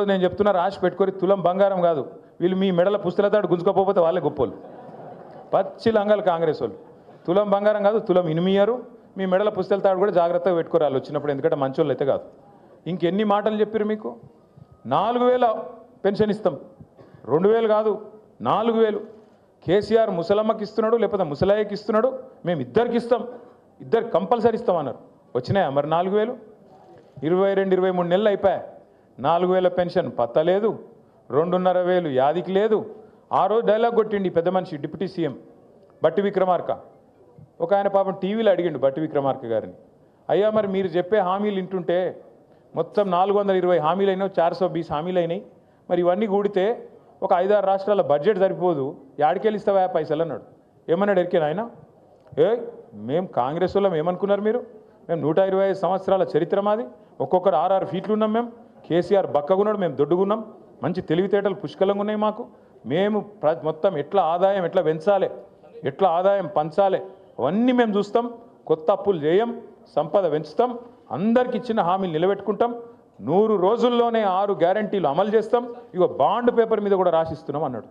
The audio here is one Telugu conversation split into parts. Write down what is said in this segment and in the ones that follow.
ఈరోజు నేను చెప్తున్నా రాసి పెట్టుకొని తులం బంగారం కాదు, వీళ్ళు మీ మెడల పుస్తలతాడు గుంజుకోపోతే వాళ్ళే గొప్పోళ్ళు. పచ్చి లంగాలు కాంగ్రెస్ వాళ్ళు. తులం బంగారం కాదు, తులం ఇనుమియ్యారు. మీ మెడల పుస్తలతాడు కూడా జాగ్రత్తగా పెట్టుకోరాలి వచ్చినప్పుడు, ఎందుకంటే మంచోళ్ళు అయితే కాదు. ఇంకెన్ని మాటలు చెప్పారు మీకు? 4000 పెన్షన్ ఇస్తాం, 2000 కాదు 4000. కేసీఆర్ ముసలమ్మకి ఇస్తున్నాడు, లేకపోతే ముసలాయికి ఇస్తున్నాడు, మేము ఇద్దరికి ఇస్తాం, ఇద్దరు కంపల్సరీ ఇస్తామన్నారు. వచ్చినాయా మరి 4000? 22-23 నెలలు అయిపోయాయి. 4000 పెన్షన్ పత్తలేదు, 2500 యాదికి లేదు. ఆ రోజు డైలాగ్ కొట్టిండి పెద్ద మనిషి డిప్యూటీ సీఎం బట్టి విక్రమార్క. ఒక ఆయన పాపం టీవీలో అడిగిండు బట్టి విక్రమార్క గారిని, అయ్యా మరి మీరు చెప్పే హామీలు వింటుంటే మొత్తం 420 హామీలు అయినాయి, 420 హామీలు అయినాయి, మరి ఇవన్నీ కూడితే ఒక 5-6 రాష్ట్రాల బడ్జెట్ సరిపోదు, యాడికెళ్ళి ఇస్తావా పైసలు అన్నాడు. ఏమన్నాడు ఎరికేనా ఆయన? మేము కాంగ్రెస్ వాళ్ళం ఏమనుకున్నారు మీరు? మేము 125 సంవత్సరాల చరిత్ర మాది, ఒక్కొక్కరు 6-6 ఫీట్లు ఉన్నాం. మేము కేసీఆర్ బక్కగున్నాడు, మేము దొడ్డుగున్నాం, మంచి తెలివితేటలు పుష్కలంగా ఉన్నాయి మాకు. మేము మొత్తం ఎట్లా ఆదాయం ఎట్లా పెంచాలి, ఎట్లా ఆదాయం పంచాలి అవన్నీ మేము చూస్తాం. కొత్త అప్పులు చేయం, సంపద పెంచుతాం, అందరికి ఇచ్చిన హామీలు నిలబెట్టుకుంటాం, 100 రోజుల్లోనే 6 గ్యారంటీలు అమలు చేస్తాం, ఇగో బాండ్ పేపర్ మీద కూడా రాసిస్తున్నాం అన్నాడు.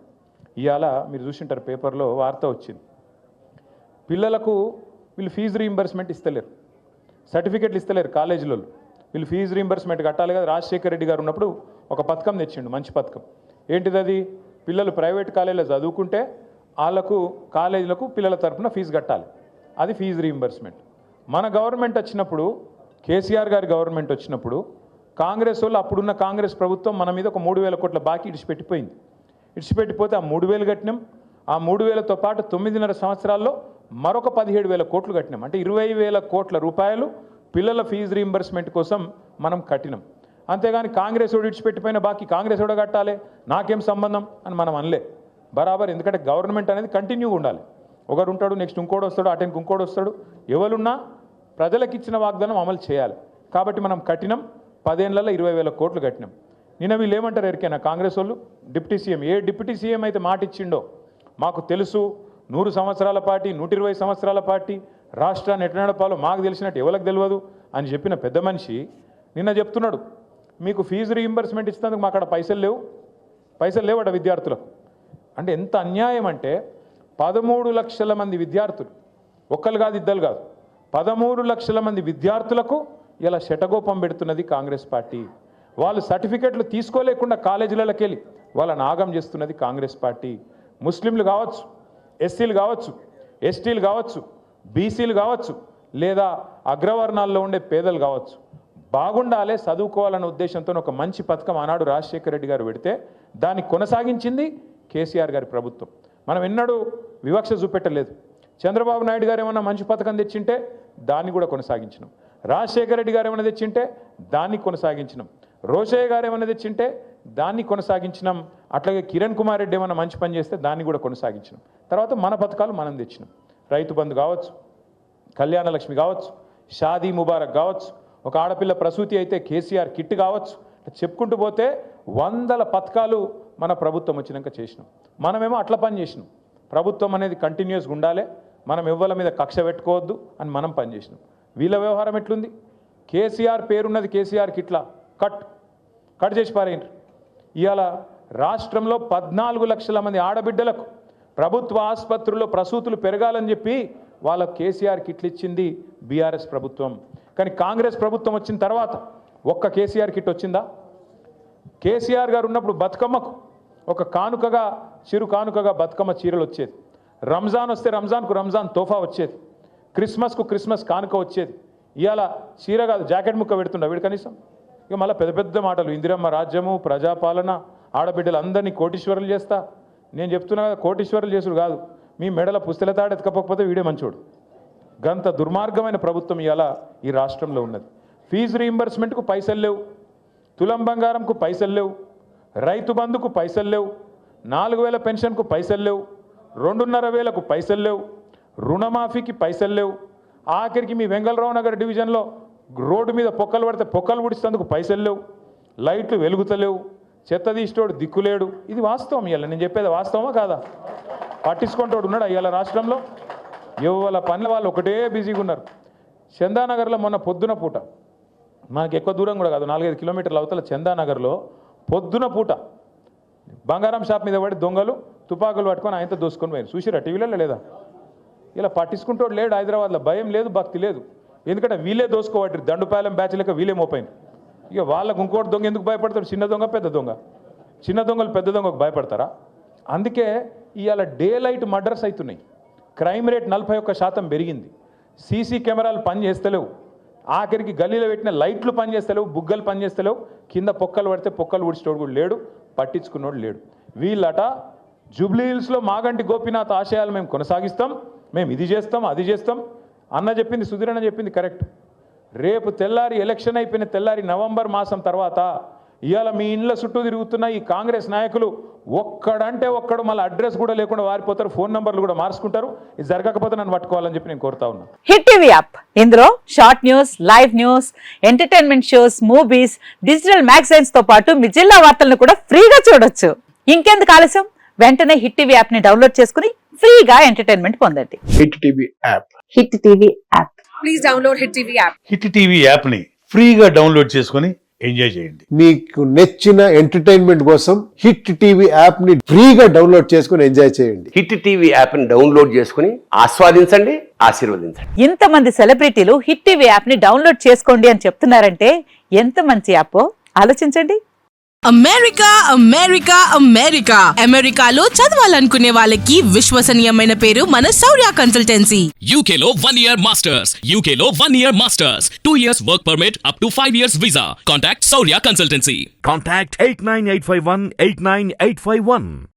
ఇవాళ మీరు చూసింటారు పేపర్లో వార్త వచ్చింది, పిల్లలకు వీళ్ళు ఫీజు రీయింబర్స్మెంట్ ఇస్తలేరు, సర్టిఫికెట్లు ఇస్తలేరు కాలేజీలో. వీళ్ళు ఫీజు రీయింబర్స్మెంట్ కట్టాలి కదా. రాజశేఖర రెడ్డి గారు ఉన్నప్పుడు ఒక పథకం తెచ్చిండు, మంచి పథకం. ఏంటిది అది? పిల్లలు ప్రైవేట్ కాలేజీలో చదువుకుంటే వాళ్ళకు కాలేజీలకు పిల్లల తరఫున ఫీజు కట్టాలి, అది ఫీజు రీయింబర్స్మెంట్. మన గవర్నమెంట్ వచ్చినప్పుడు, కేసీఆర్ గారి గవర్నమెంట్ వచ్చినప్పుడు, కాంగ్రెస్ వాళ్ళు అప్పుడున్న కాంగ్రెస్ ప్రభుత్వం మన మీద ఒక 3000 కోట్ల బాకీ ఇడిచిపెట్టిపోయింది. ఇడిచిపెట్టిపోతే ఆ 3000 కట్టినాం. ఆ 3000తో పాటు 9.5 సంవత్సరాల్లో మరొక 17,000 కోట్లు కట్టినాం. అంటే 20,000 కోట్ల రూపాయలు పిల్లల ఫీజు రీయింబర్స్మెంట్ కోసం మనం కట్టినాం. అంతేగాని కాంగ్రెస్ ఓడి ఇడిచిపెట్టిపోయిన బాకీ కాంగ్రెస్ ఓడ కట్టాలి, నాకేం సంబంధం అని మనం అనలే. బరాబర్, ఎందుకంటే గవర్నమెంట్ అనేది కంటిన్యూగా ఉండాలి. ఒకరు ఉంటాడు, నెక్స్ట్ ఇంకోటి వస్తాడు, అటెండ్కి ఇంకోటి వస్తాడు, ఎవరున్నా ప్రజలకు ఇచ్చిన వాగ్దానం అమలు చేయాలి. కాబట్టి మనం కట్టినాం, 10 ఏళ్లలో 20,000 కోట్లు కట్టినాం. నిన్న వీళ్ళు ఏమంటారు ఎరికైనా కాంగ్రెస్ వాళ్ళు? డిప్యూటీ సీఎం, ఏ డిప్యూటీ సీఎం అయితే మాట ఇచ్చిండో మాకు తెలుసు, 100 సంవత్సరాల పార్టీ, 120 సంవత్సరాల పార్టీ, రాష్ట్రాన్ని ఎట్లా నడపాలో మాకు తెలిసినట్టు ఎవరికి తెలియదు అని చెప్పిన పెద్ద మనిషి నిన్న చెప్తున్నాడు, మీకు ఫీజు రీయింబర్స్మెంట్ ఇచ్చినందుకు మా అక్కడ పైసలు లేవట విద్యార్థులకు. అంటే ఎంత అన్యాయం అంటే 13 లక్షల మంది విద్యార్థులు, ఒక్కరు కాదు ఇద్దరు కాదు, 13 లక్షల మంది విద్యార్థులకు ఇలా శటగోపం పెడుతున్నది కాంగ్రెస్ పార్టీ. వాళ్ళు సర్టిఫికెట్లు తీసుకోలేకుండా కాలేజీలకి వెళ్ళి వాళ్ళని ఆగం చేస్తున్నది కాంగ్రెస్ పార్టీ. ముస్లింలు కావచ్చు, ఎస్సీలు కావచ్చు, ఎస్టీలు కావచ్చు, బీసీలు కావచ్చు, లేదా అగ్రవర్ణాల్లో ఉండే పేదలు కావచ్చు, బాగుండాలే చదువుకోవాలనే ఉద్దేశంతో ఒక మంచి పథకం ఆనాడు రాజశేఖర రెడ్డి గారు పెడితే దాన్ని కొనసాగించింది కేసీఆర్ గారి ప్రభుత్వం. మనం ఎన్నడూ వివక్ష చూపెట్టలేదు. చంద్రబాబు నాయుడు గారు ఏమన్నా మంచి పథకం తెచ్చింటే దాన్ని కూడా కొనసాగించినాం. రాజశేఖర రెడ్డి గారు ఏమైనా తెచ్చింటే దాన్ని కొనసాగించినాం. రోషయ్య గారు ఏమైనా తెచ్చింటే దాన్ని కొనసాగించినాం. అట్లాగే కిరణ్ కుమార్ రెడ్డి ఏమైనా మంచి పని చేస్తే దాన్ని కూడా కొనసాగించినాం. తర్వాత మన పథకాలు మనం తెచ్చినాం. రైతు బంధు కావచ్చు, కళ్యాణ లక్ష్మి కావచ్చు, షాదీ ముబారక్ కావచ్చు, ఒక ఆడపిల్ల ప్రసూతి అయితే కేసీఆర్ కిట్ కావచ్చు, చెప్పుకుంటూ పోతే 100 పథకాలు మన ప్రభుత్వం వచ్చినాక చేసినాం. మనమేమో అట్లా పని చేసినాం. ప్రభుత్వం అనేది కంటిన్యూస్గా ఉండాలి, మనం ఎవ్వల మీద కక్ష పెట్టుకోవద్దు అని మనం పని చేసినాం. వీళ్ళ వ్యవహారం ఎట్లుంది? కేసీఆర్ పేరున్నది కేసీఆర్ కిట్లా కట్ చేసి పారేయండి. ఇవాళ రాష్ట్రంలో 14 లక్షల మంది ఆడబిడ్డలకు ప్రభుత్వ ఆసుపత్రుల్లో ప్రసూతులు పెరగాలని చెప్పి వాళ్ళ కేసీఆర్ కిట్లు ఇచ్చింది బీఆర్ఎస్ ప్రభుత్వం. కానీ కాంగ్రెస్ ప్రభుత్వం వచ్చిన తర్వాత ఒక్క కేసీఆర్ కిట్ వచ్చిందా? కేసీఆర్ గారు ఉన్నప్పుడు బతుకమ్మకు ఒక కానుకగా, చిరు కానుకగా బతుకమ్మ చీరలు వచ్చేది. రంజాన్ వస్తే రంజాన్కు రంజాన్ తోఫా వచ్చేది. క్రిస్మస్కు క్రిస్మస్ కానుక వచ్చేది. ఇవాళ చీర కాదు జాకెట్ ముక్క పెడుతుండ వీడు కనీసం. ఇక మళ్ళీ పెద్ద పెద్ద మాటలు, ఇందిరమ్మ రాజ్యము, ప్రజాపాలన, ఆడబిడ్డలు అందరినీ కోటీశ్వరులు చేస్తా. నేను చెప్తున్నా కదా, కోటీశ్వరులు చేసుడు కాదు, మీ మెడల పుస్తెలతాడు ఎత్తుకపోకపోతే వీడే మంచోడు. గంత దుర్మార్గమైన ప్రభుత్వం ఇవాళ ఈ రాష్ట్రంలో ఉన్నది. ఫీజు రీయింబర్స్మెంట్కు పైసలు లేవు, తులం బంగారంకు పైసలు లేవు, రైతు బంధుకు పైసలు లేవు, 4,000 పెన్షన్కు పైసలు లేవు, 2,500కు పైసలు లేవు, రుణమాఫీకి పైసలు లేవు. ఆఖరికి మీ వెంగళరావు నగర్ డివిజన్లో రోడ్డు మీద పొక్కలు పడితే పొక్కలు ఉడిస్తేందుకు పైసలు లేవు, లైట్లు వెలుగుతలేవు, చెత్త తీసేటోడు దిక్కులేడు. ఇది వాస్తవం. ఇవాళ నేను చెప్పేది వాస్తవమా కాదా? పట్టించుకుంటోడు ఉన్నాడు ఇవాళ రాష్ట్రంలో? ఎవరి పనుల వాళ్ళు ఒకటే బిజీగా ఉన్నారు. చందానగర్లో మొన్న పొద్దున పూట, మనకి ఎక్కువ దూరం కూడా కాదు, 4-5 కిలోమీటర్ల అవతల చందానగర్లో పొద్దున పూట బంగారం షాప్ మీద పడి దొంగలు తుపాకులు పట్టుకొని ఆయనతో దోసుకొని పోయారు. చూసిరా టీవీలలో లేదా? ఇలా పట్టించుకుంటాడు లేడు హైదరాబాద్లో. భయం లేదు, భక్తి లేదు. ఎందుకంటే వీళ్ళే దోసుకోవట్రు. దండుపాలెం బ్యాచ్ లెక్క వీళ్ళే మోపోయింది. ఇక వాళ్ళకు ఇంకోటి దొంగ ఎందుకు భయపడతాడు? చిన్న దొంగ పెద్ద దొంగ. చిన్న దొంగలు పెద్ద దొంగకు భయపడతారా? అందుకే ఇవాళ డే లైట్ మర్డర్స్ అవుతున్నాయి. క్రైమ్ రేట్ 41% పెరిగింది. సీసీ కెమెరాలు పనిచేస్తలేవు. ఆఖరికి గల్లీలో పెట్టిన లైట్లు పనిచేస్తలేవు, బుగ్గలు పనిచేస్తలేవు. కింద పొక్కలు పడితే పొక్కలు ఊడ్చేటోడు కూడా లేడు, పట్టించుకున్నోడు లేడు. వీళ్ళట జూబ్లీ హిల్స్లో మాగంటి గోపీనాథ్ ఆశయాలు మేము కొనసాగిస్తాం, మేము ఇది చేస్తాం అది చేస్తాం అన్న చెప్పింది, సుధీర్ అన్న చెప్పింది కరెక్ట్. రేపు తెల్లారి ఎలక్షన్ అయిపోయిన తెల్లారి నవంబర్ మాసం తర్వాత ఇవాళ మీ ఇండ్ల చుట్టూ తిరుగుతున్న ఈ కాంగ్రెస్ నాయకులు ఒక్కడంటే ఒక్కడు మళ్ళీ అడ్రస్ కూడా లేకుండా వారిపోతారు, ఫోన్ నంబర్లు కూడా మార్చుకుంటారు. ఇది జరగకపోతే నన్ను పట్టుకోవాలని చెప్పి నేను కోరుతా ఉన్నా. హిట్ టీవీ యాప్, ఇందులో short news, live news, entertainment shows, movies, digital magazines తో పాటు మీ జిల్లా వార్తలను కూడా ఫ్రీగా చూడొచ్చు. ఇంకెందుకు ఆలస్యం, వెంటనే హిట్ టీవీ యాప్ ని డౌన్లోడ్ చేసుకుని ఫ్రీగా ఎంటర్టైన్మెంట్ పొందండి. Hit TV app. Hit TV app. Please download hit TV app. Hit TV app ని ఫ్రీగా డౌన్లోడ్ చేసుకొని ఎంజాయ్ చేయండి. మీకు నచ్చిన ఎంటర్టైన్మెంట్ కోసం హిట్ టీవీ యాప్ ని ఫ్రీగా డౌన్లోడ్ చేసుకొని ఎంజాయ్ చేయండి. హిట్ టీవీ యాప్ ని డౌన్లోడ్ చేసుకుని ఆస్వాదించండి, ఆశీర్వదించండి. ఇంతమంది సెలబ్రిటీలు హిట్ టీవీ యాప్ ని డౌన్లోడ్ చేసుకోండి అని చెప్తున్నారంటే ఎంత మంచి యాప్ ఆలోచించండి. అమెరికా అమెరికా అమెరికా అమెరికాలో చదవాలనుకునే వాళ్ళకి విశ్వసనీయమైన పేరు మన శౌర్య కన్సల్టెన్సీ. UK లో 1 year masters. UK లో 1 year masters. 2 years work permit up to 5 years visa. Contact Saurya Consultancy. Contact 89851 89851.